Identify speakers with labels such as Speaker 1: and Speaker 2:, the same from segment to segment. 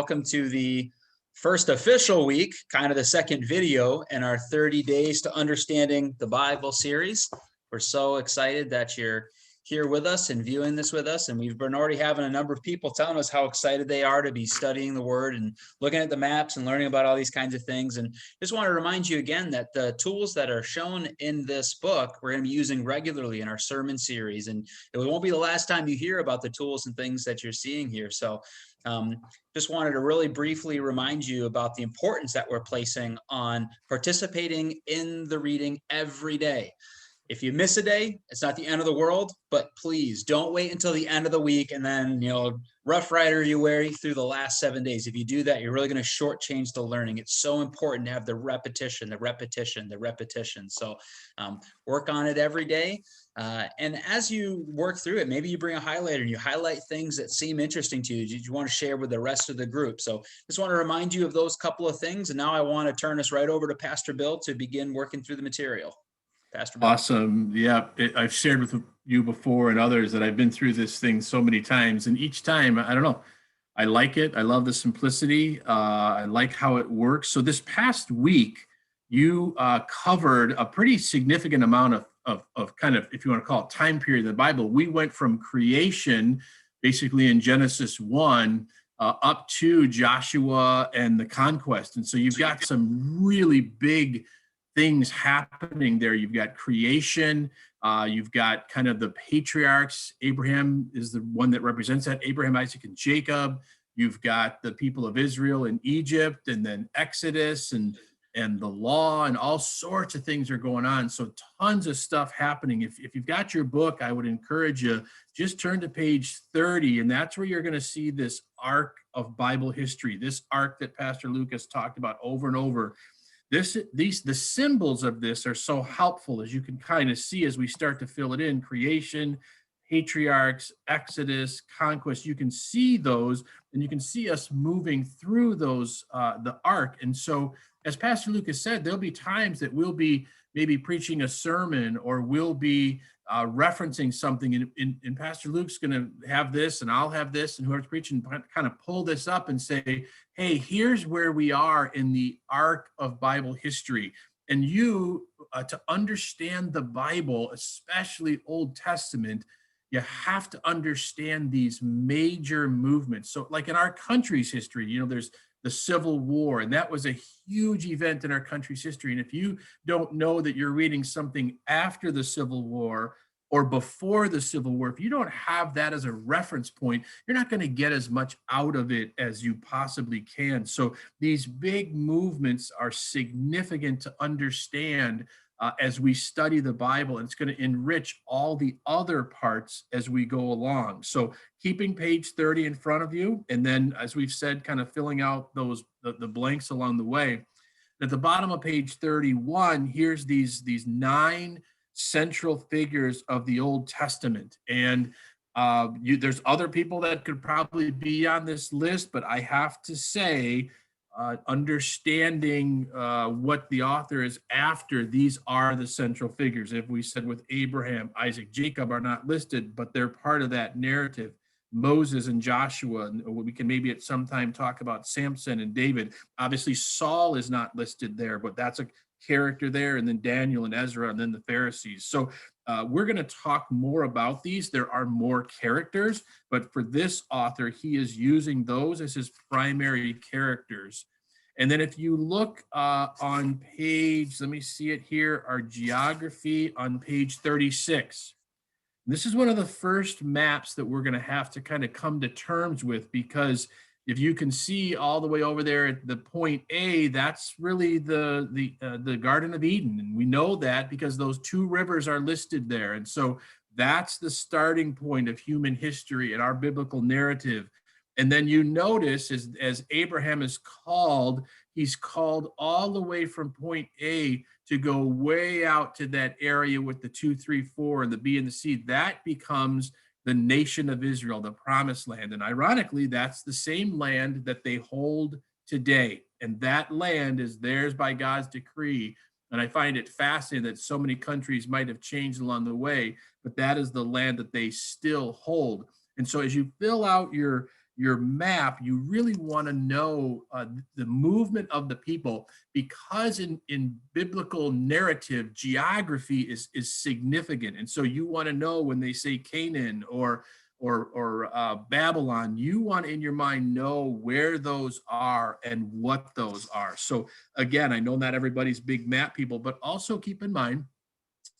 Speaker 1: Welcome to the first official week, kind of the second video in our 30 Days to Understanding the Bible series. We're so excited that you're here with us and viewing this with us. And we've been already having a number of people telling us how excited they are to be studying the Word and looking at the maps and learning about all these kinds of things. And just want to remind you again that the tools that are shown in this book, we're going to be using regularly in our sermon series. And it won't be the last time you hear about the tools and things that you're seeing here. So just wanted to really briefly remind you about the importance that we're placing on participating in the reading every day. If you miss a day, it's not the end of the world, but please don't wait until the end of the week and then, Rough Rider you way through the last 7 days. If you do that, you're really going to shortchange the learning. It's so important to have the repetition. So work on it every day. And as you work through it, maybe you bring a highlighter and you highlight things that seem interesting to you that you want to share with the rest of the group. So just want to remind you of those couple of things. And now I want to turn us right over to Pastor Bill to begin working through the material. Pastor Bill.
Speaker 2: Awesome. Yeah, I've shared with you before and others that I've been through this thing so many times. And each time, I don't know, I like it. I love the simplicity. I like how it works. So this past week, you covered a pretty significant amount of kind of, if you want to call it, time period in the Bible. We went from creation, basically in Genesis 1, up to Joshua and the Conquest. And so you've got some really big things happening there. You've got creation, you've got kind of the patriarchs. Abraham is the one that represents that, Abraham, Isaac, and Jacob. You've got the people of Israel in Egypt, and then Exodus and the law, and all sorts of things are going on. So tons of stuff happening. If you've got your book, I would encourage you, just turn to page 30, and that's where you're going to see this arc of Bible history, this arc that Pastor Lucas talked about over and over. The symbols of this are so helpful, as you can kind of see as we start to fill it in. Creation, patriarchs, Exodus, Conquest. You can see those, and you can see us moving through those, the arc. And so, as Pastor Lucas said, there'll be times that we'll be maybe preaching a sermon, or we'll be referencing something, and Pastor Luke's going to have this, and I'll have this, and whoever's preaching kind of pull this up and say, hey, here's where we are in the arc of Bible history. And you, to understand the Bible, especially Old Testament, you have to understand these major movements. So like in our country's history, there's the Civil War, and that was a huge event in our country's history. And if you don't know that you're reading something after the Civil War or before the Civil War, if you don't have that as a reference point, you're not going to get as much out of it as you possibly can. So these big movements are significant to understand as we study the Bible, and it's going to enrich all the other parts as we go along. So keeping page 30 in front of you, and then, as we've said, kind of filling out those the blanks along the way. At the bottom of page 31, here's these 9 central figures of the Old Testament. And there's other people that could probably be on this list, but I have to say, understanding what the author is after, these are the central figures. If we said with Abraham, Isaac, Jacob are not listed, but they're part of that narrative. Moses and Joshua, and we can maybe at some time talk about Samson and David. Obviously, Saul is not listed there, but that's a character there, and then Daniel and Ezra, and then the Pharisees. So we're going to talk more about these. There are more characters, but for this author, he is using those as his primary characters. And then if you look on page, let me see it here, our geography on page 36. This is one of the first maps that we're going to have to kind of come to terms with, because if you can see all the way over there at the point A, that's really the Garden of Eden. And we know that because those 2 rivers are listed there. And so that's the starting point of human history and our biblical narrative. And then you notice as Abraham is called, he's called all the way from point A to go way out to that area with the 2, 3, 4, and the B and the C. That becomes the nation of Israel, the promised land. And ironically, that's the same land that they hold today. And that land is theirs by God's decree. And I find it fascinating that so many countries might have changed along the way, but that is the land that they still hold. And so as you fill out your your map, you really want to know the movement of the people, because in biblical narrative, geography is significant. And so you want to know when they say Canaan or Babylon, you want in your mind know where those are and what those are. So again, I know not everybody's big map people, but also keep in mind,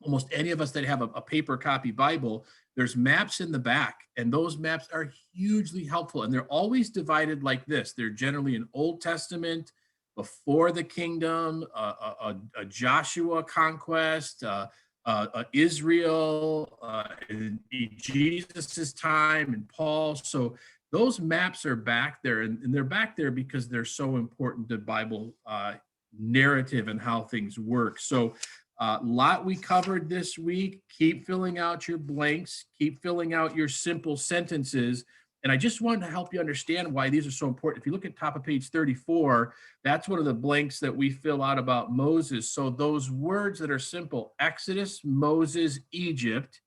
Speaker 2: almost any of us that have a paper copy Bible, there's maps in the back, and those maps are hugely helpful. And they're always divided like this. They're generally an Old Testament, before the kingdom, a Joshua conquest, Israel, in Jesus's time, and Paul. So those maps are back there, and they're back there because they're so important to Bible narrative and how things work. So lot we covered this week. Keep filling out your blanks, keep filling out your simple sentences. And I just wanted to help you understand why these are so important. If you look at top of page 34, that's one of the blanks that we fill out about Moses. So those words that are simple: Exodus, Moses, Egypt,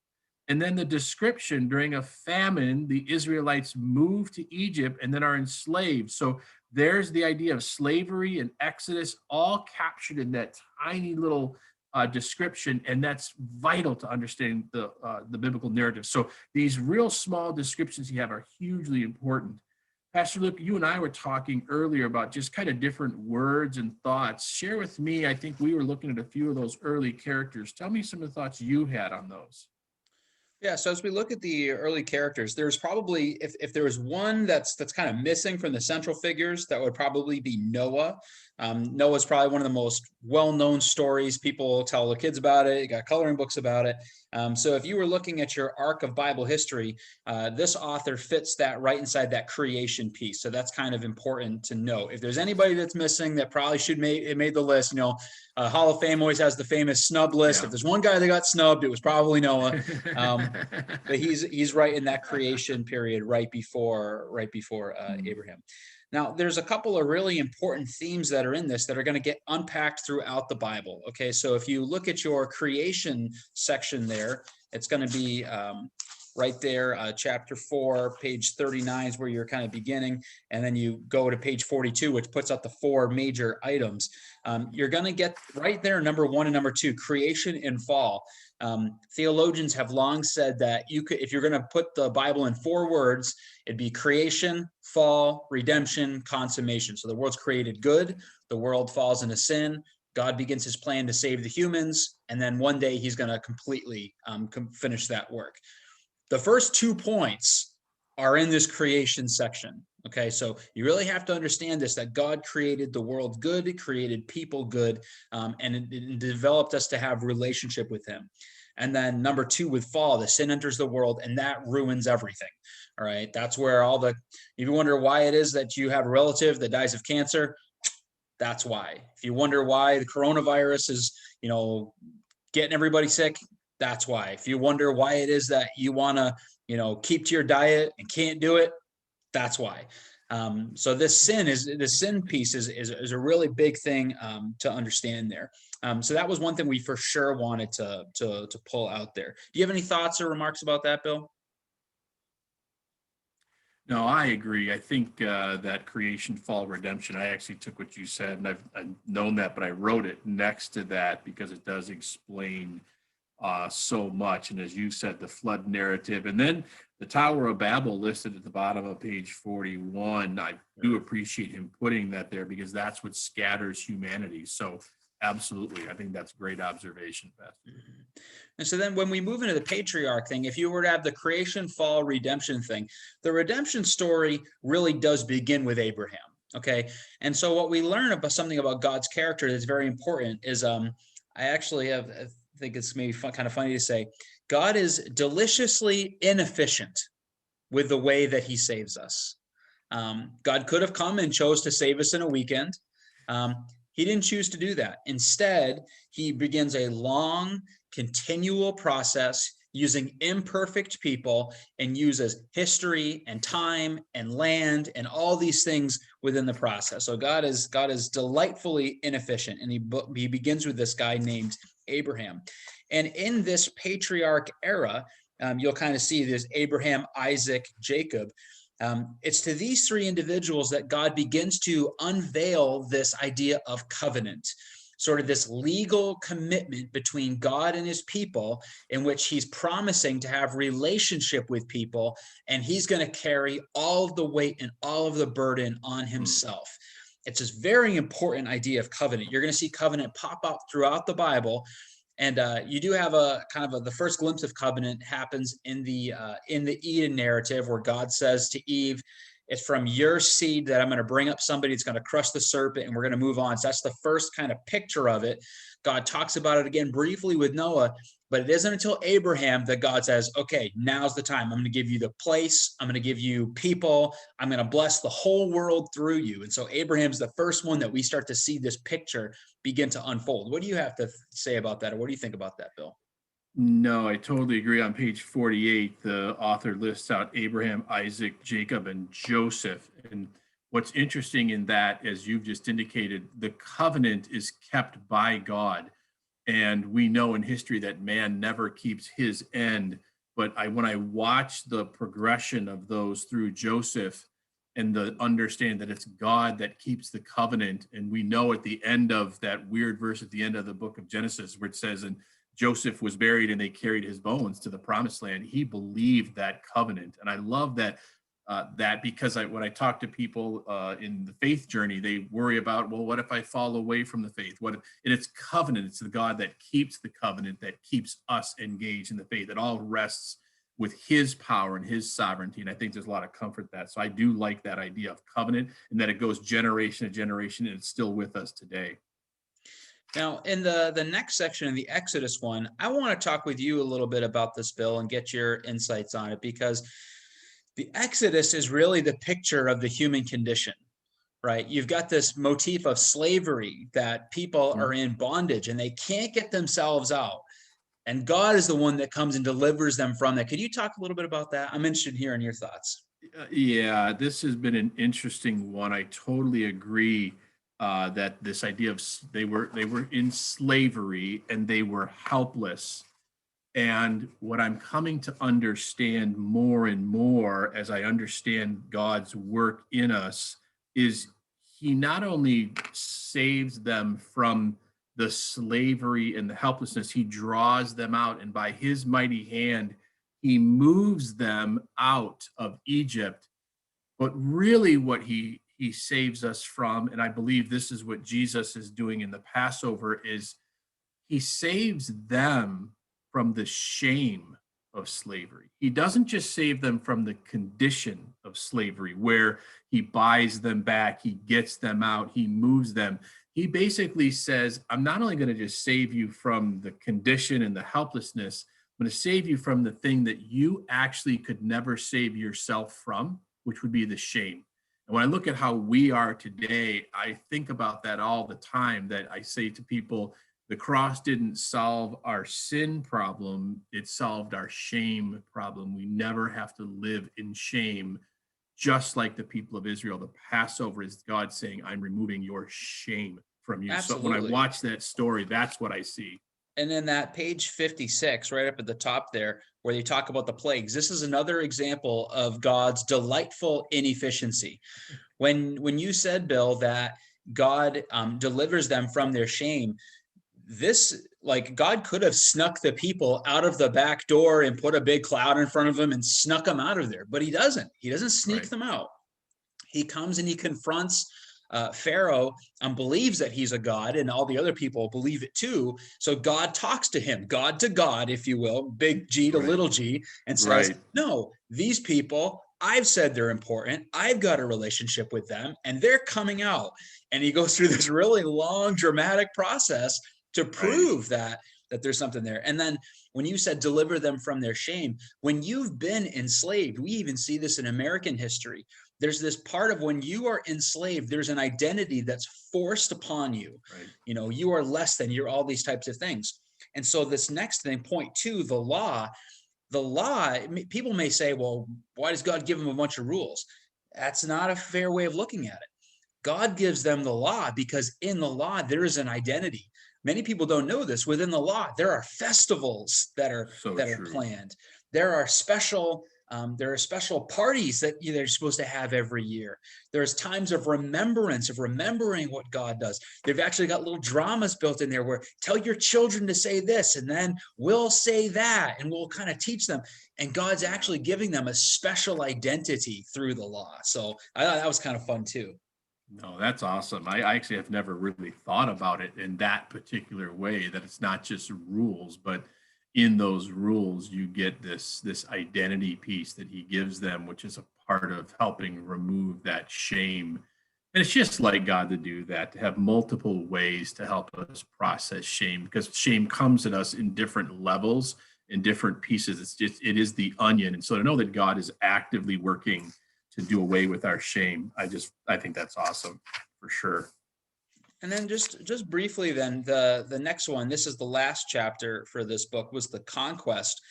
Speaker 2: and then the description: during a famine, the Israelites moved to Egypt and then are enslaved. So there's the idea of slavery and Exodus all captured in that tiny little description, and that's vital to understanding the biblical narrative. So these real small descriptions you have are hugely important. Pastor Luke, you and I were talking earlier about just kind of different words and thoughts. Share with me, I think we were looking at a few of those early characters. Tell me some of the thoughts you had on those.
Speaker 1: Yeah, so as we look at the early characters, there's probably, if there was one that's kind of missing from the central figures, that would probably be Noah. Noah's probably one of the most well-known stories. People tell their kids about it. You got coloring books about it. So if you were looking at your arc of Bible history, this author fits that right inside that creation piece. So that's kind of important to know. If there's anybody that's missing that probably should made the list, Hall of Fame always has the famous snub list.
Speaker 2: Yeah.
Speaker 1: If there's one guy that got snubbed, it was probably Noah. But he's right in that creation period, right before Abraham. Now, there's a couple of really important themes that are in this that are going to get unpacked throughout the Bible. Okay, so if you look at your creation section there, it's going to be right there, chapter 4, page 39 is where you're kind of beginning, and then you go to page 42, which puts out the 4 major items. You're going to get right there, number 1 and number 2, creation and fall. Theologians have long said that if you're going to put the Bible in 4 words, it'd be creation, fall, redemption, consummation. So the world's created good, the world falls into sin, God begins his plan to save the humans, and then one day he's going to completely finish that work. The first 2 points are in this creation section. Okay, so you really have to understand this, that God created the world good, created people good, and it developed us to have relationship with him. And then number 2, with fall, the sin enters the world, and that ruins everything. All right, that's where if you wonder why it is that you have a relative that dies of cancer, that's why. If you wonder why the coronavirus is, getting everybody sick, that's why. If you wonder why it is that you want to, keep to your diet and can't do it, that's why. So the sin piece is a really big thing to understand there. So that was one thing we for sure wanted to pull out there. Do you have any thoughts or remarks about that, Bill?
Speaker 2: No, I agree. I think that creation, fall, redemption, I actually took what you said, and I've known that, but I wrote it next to that because it does explain so much. And as you said, the flood narrative, and then the Tower of Babel listed at the bottom of page 41. I do appreciate him putting that there because that's what scatters humanity. So absolutely, I think that's a great observation, Pastor.
Speaker 1: And so then when we move into the patriarch thing, if you were to have the creation, fall, redemption thing, the redemption story really does begin with Abraham. Okay. And so what we learn about something about God's character that's very important is I actually I think it's maybe kind of funny to say, God is deliciously inefficient with the way that he saves us. God could have come and chose to save us in a weekend. He didn't choose to do that. Instead, he begins a long, continual process using imperfect people and uses history and time and land and all these things within the process. So God is delightfully inefficient, and he begins with this guy named Abraham. And in this patriarch era, you'll kind of see there's Abraham, Isaac, Jacob. It's to these three individuals that God begins to unveil this idea of covenant, sort of this legal commitment between God and his people, in which he's promising to have relationship with people, and he's going to carry all of the weight and all of the burden on himself. It's this very important idea of covenant. You're going to see covenant pop up throughout the Bible. And you do have a kind of the first glimpse of covenant happens in the Eden narrative, where God says to Eve, "It's from your seed that I'm going to bring up somebody that's going to crush the serpent, and we're going to move on." So that's the first kind of picture of it. God talks about it again briefly with Noah, but it isn't until Abraham that God says, "Okay, now's the time. I'm going to give you the place. I'm going to give you people. I'm going to bless the whole world through you." And so Abraham's the first one that we start to see this picture begin to unfold. What do you have to say about that, or what do you think about that, Bill?
Speaker 2: No, I totally agree. On page 48, the author lists out Abraham, Isaac, Jacob, and Joseph. And what's interesting in that, as you've just indicated, the covenant is kept by God. And we know in history that man never keeps his end. But when I watch the progression of those through Joseph, and the understand that it's God that keeps the covenant. And we know at the end of that weird verse at the end of the book of Genesis, where it says, "And Joseph was buried and they carried his bones to the promised land." He believed that covenant. And I love that, because when I talk to people in the faith journey, they worry about, well, what if I fall away from the faith? And it's covenant. It's the God that keeps the covenant, that keeps us engaged in the faith. It all rests with his power and his sovereignty. And I think there's a lot of comfort in that. So I do like that idea of covenant, and that it goes generation to generation, and it's still with us today.
Speaker 1: Now, in the next section, in the Exodus one, I want to talk with you a little bit about this, Bill, and get your insights on it, because the Exodus is really the picture of the human condition, right? You've got this motif of slavery, that people are in bondage and they can't get themselves out. And God is the one that comes and delivers them from that. Could you talk a little bit about that? I'm interested in hearing your thoughts.
Speaker 2: Yeah, this has been an interesting one. I totally agree that this idea of they were in slavery and they were helpless. And what I'm coming to understand more and more as I understand God's work in us is he not only saves them from the slavery and the helplessness, he draws them out. And by his mighty hand, he moves them out of Egypt. But really, what he saves us from, and I believe this is what Jesus is doing in the Passover, is he saves them from the shame of slavery. He doesn't just save them from the condition of slavery where he buys them back, he gets them out, he moves them. He basically says, I'm not only going to just save you from the condition and the helplessness, I'm going to save you from the thing that you actually could never save yourself from, which would be the shame. And when I look at how we are today, I think about that all the time, that I say to people, the cross didn't solve our sin problem, it solved our shame problem. We never have to live in shame, just like the people of Israel. The Passover is God saying, I'm removing your shame from you.
Speaker 1: Absolutely.
Speaker 2: So when I watch that story, that's what I see.
Speaker 1: And then that page 56, right up at the top there, where they talk about the plagues, this is another example of God's delightful inefficiency. When you said, Bill, that God delivers them from their shame, this, like, God could have snuck the people out of the back door and put a big cloud in front of them and snuck them out of there, but he doesn't sneak them out. He comes and he confronts Pharaoh, believes that he's a god, and all the other people believe it too. So God talks to him, God to God, if you will, big G to little g, and says, no, these people, I've said they're important. I've got a relationship with them, and they're coming out. And he goes through this really long, dramatic process to prove that there's something there. And then when you said deliver them from their shame, when you've been enslaved, we even see this in American history. There's this part of when you are enslaved, there's an identity that's forced upon you. You know, you are less than, you're all these types of things. And so this next thing, point two, the law, people may say, well, why does God give them a bunch of rules? That's not a fair way of looking at it. God gives them the law because in the law, there is an identity. Many people don't know this. Within the law, there are festivals that are planned. There are special There are special parties that they're supposed to have every year. There's times of remembrance, of remembering what God does. They've actually got little dramas built in there where tell your children to say this, and then we'll say that, and we'll kind of teach them. And God's actually giving them a special identity through the law. So I thought that was kind of fun too.
Speaker 2: No, that's awesome. I actually have never really thought about it in that particular way, that it's not just rules, but in those rules you get this identity piece that he gives them, which is a part of helping remove that shame. And it's just like God to do that, to have multiple ways to help us process shame, because shame comes at us in different levels, in different pieces. It is the onion. And so to know that God is actively working to do away with our shame, I think that's awesome for sure.
Speaker 1: And then just briefly, then the next one, this is the last chapter for this book, was the Conquest.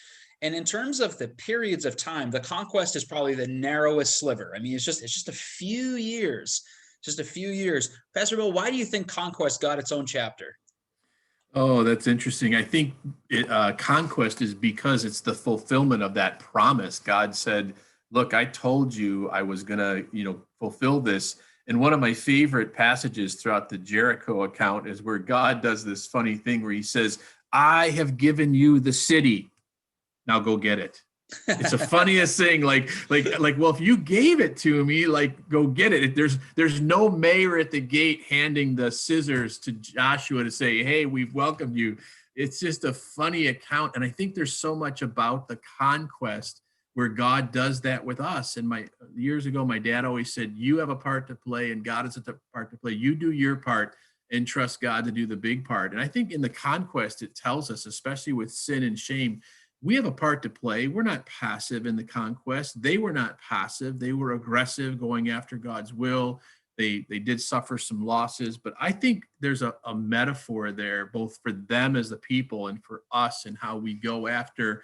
Speaker 1: And in terms of the periods of time, the Conquest is probably the narrowest sliver. I mean, it's just a few years, just a few years. Pastor Bill, why do you think Conquest got its own chapter?
Speaker 2: Oh, that's interesting. I think Conquest is because it's the fulfillment of that promise. God said, look, I told you I was going to, fulfill this. And one of my favorite passages throughout the Jericho account is where God does this funny thing where he says, I have given you the city. Now go get it. It's the funniest thing. Like, well, if you gave it to me, like, go get it. There's no mayor at the gate handing the scissors to Joshua to say, hey, we've welcomed you. It's just a funny account. And I think there's so much about the conquest where God does that with us. And years ago, my dad always said, you have a part to play and God has a part to play. You do your part and trust God to do the big part. And I think in the conquest, it tells us, especially with sin and shame, we have a part to play. We're not passive in the conquest. They were not passive. They were aggressive, going after God's will. They did suffer some losses, but I think there's a metaphor there, both for them as the people and for us, and how we go after,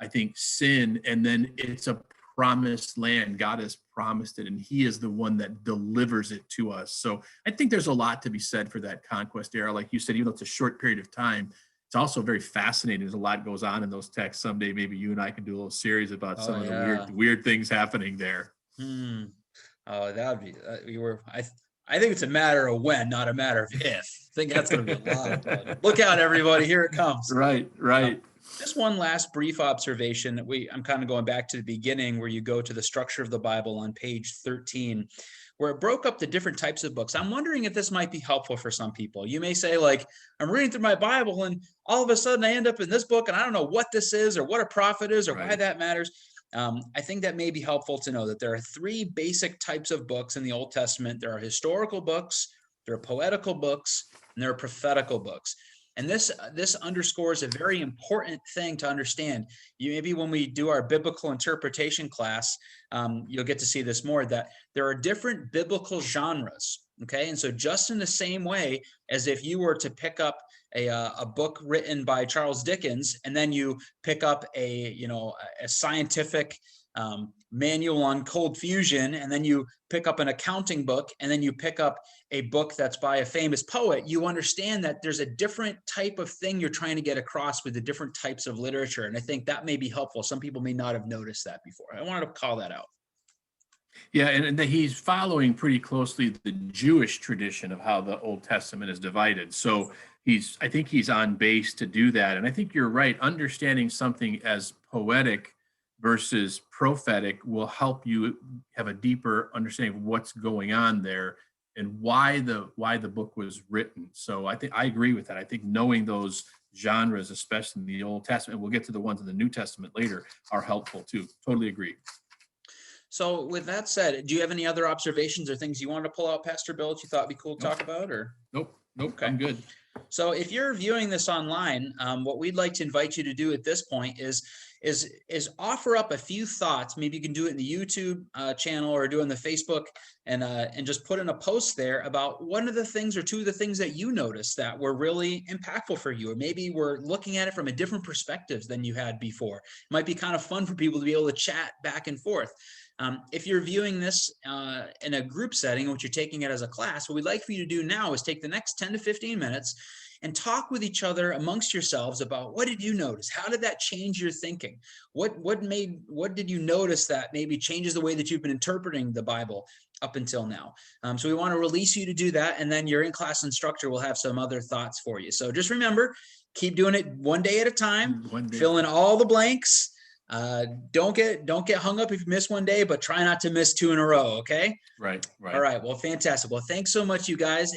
Speaker 2: I think, sin. And then it's a promised land. God has promised it, and he is the one that delivers it to us. So I think there's a lot to be said for that conquest era. Like you said, even though it's a short period of time, it's also very fascinating. There's a lot goes on in those texts. Someday, maybe you and I can do a little series about some of the weird things happening there.
Speaker 1: Oh, that would be, I think it's a matter of when, not a matter of if. I think that's going to be a lot of fun. Look out, everybody. Here it comes.
Speaker 2: Right.
Speaker 1: Just one last brief observation. I'm kind of going back to the beginning where you go to the structure of the Bible on page 13, where it broke up the different types of books. I'm wondering if this might be helpful for some people. You may say, like, I'm reading through my Bible and all of a sudden I end up in this book and I don't know what this is or what a prophet is or why that matters. I think that may be helpful to know that there are three basic types of books in the Old Testament. There are historical books, there are poetical books, and there are prophetical books. And this underscores a very important thing to understand. Maybe when we do our biblical interpretation class, you'll get to see this more, that there are different biblical genres. Okay. And so just in the same way as if you were to pick up a book written by Charles Dickens, and then you pick up a scientific manual on cold fusion, and then you pick up an accounting book, and then you pick up a book that's by a famous poet, you understand that there's a different type of thing you're trying to get across with the different types of literature. And I think that may be helpful. Some people may not have noticed that before. I wanted to call that out.
Speaker 2: Yeah, and he's following pretty closely the Jewish tradition of how the Old Testament is divided. So I think he's on base to do that. And I think you're right. Understanding something as poetic versus prophetic will help you have a deeper understanding of what's going on there and why the book was written. So I think I agree with that. I think knowing those genres, especially in the Old Testament, we'll get to the ones in the New Testament later, are helpful too. Totally agree.
Speaker 1: So with that said, do you have any other observations or things you wanted to pull out, Pastor Bill, that you thought would be cool to talk about? Or
Speaker 2: Nope.
Speaker 1: Okay.
Speaker 2: I'm good.
Speaker 1: So if you're viewing this online, what we'd like to invite you to do at this point is offer up a few thoughts. Maybe you can do it in the YouTube channel or do it in the Facebook, and just put in a post there about one of the things or two of the things that you noticed that were really impactful for you, or maybe we're looking at it from a different perspective than you had before. It might be kind of fun for people to be able to chat back and forth. If you're viewing this in a group setting, which you're taking it as a class, what we'd like for you to do now is take the next 10 to 15 minutes and talk with each other amongst yourselves about, what did you notice? How did that change your thinking? What did you notice that maybe changes the way that you've been interpreting the Bible up until now? So we want to release you to do that, and then your in-class instructor will have some other thoughts for you. So just remember, keep doing it one day at a time. Fill in all the blanks. Don't get hung up if you miss one day, but try not to miss 2 in a row. Okay.
Speaker 2: Right.
Speaker 1: All right. Well, fantastic. Well, thanks so much, you guys.